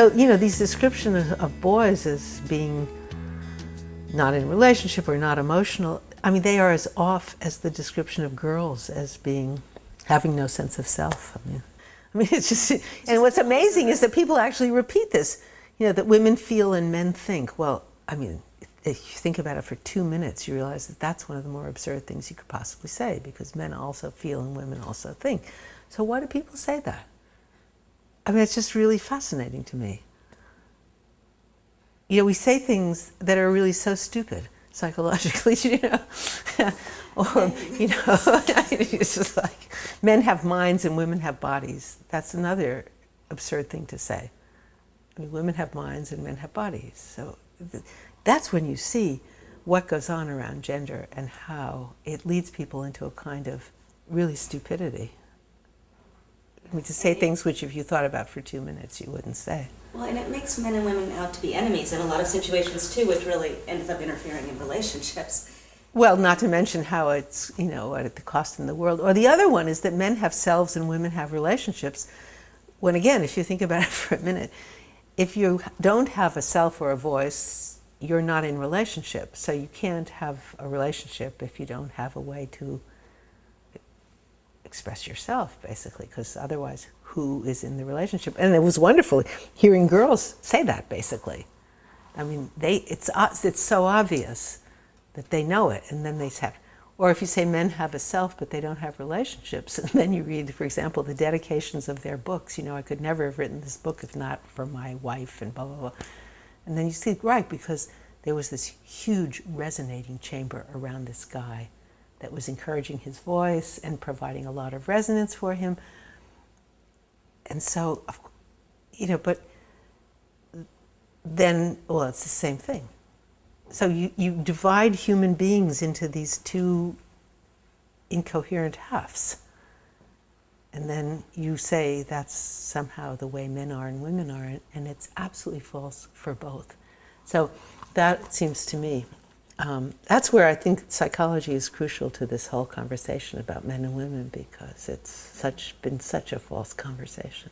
So, these descriptions of boys as being not in a relationship or not emotional, they are as off as the description of girls as being having no sense of self. It's just, and what's amazing is that people actually repeat this, that women feel and men think. Well, if you think about it for 2 minutes, you realize that that's one of the more absurd things you could possibly say, because men also feel and women also think. So why do people say that? It's just really fascinating to me. We say things that are really so stupid psychologically, or, it's just like men have minds and women have bodies. That's another absurd thing to say. Women have minds and men have bodies. So that's when you see what goes on around gender and how it leads people into a kind of really stupidity. To say things which if you thought about for 2 minutes you wouldn't say. Well, and it makes men and women out to be enemies in a lot of situations too, which really ends up interfering in relationships. Well, not to mention how it's, at the cost in the world. Or the other one is that men have selves and women have relationships. When again, if you think about it for a minute, if you don't have a self or a voice, you're not in relationship. So you can't have a relationship if you don't have a way to express yourself, basically, because otherwise, who is in the relationship? And it was wonderful hearing girls say that, basically. It's so obvious that they know it, and then they have. Or if you say men have a self, but they don't have relationships, and then you read, for example, the dedications of their books. I could never have written this book if not for my wife, and blah, blah, blah. And then you see, right, because there was this huge resonating chamber around this guy that was encouraging his voice and providing a lot of resonance for him. And so, but then, well, it's the same thing. So you divide human beings into these two incoherent halves. And then you say that's somehow the way men are and women are, and it's absolutely false for both. So that seems to me, that's where I think psychology is crucial to this whole conversation about men and women, because it's been such a false conversation.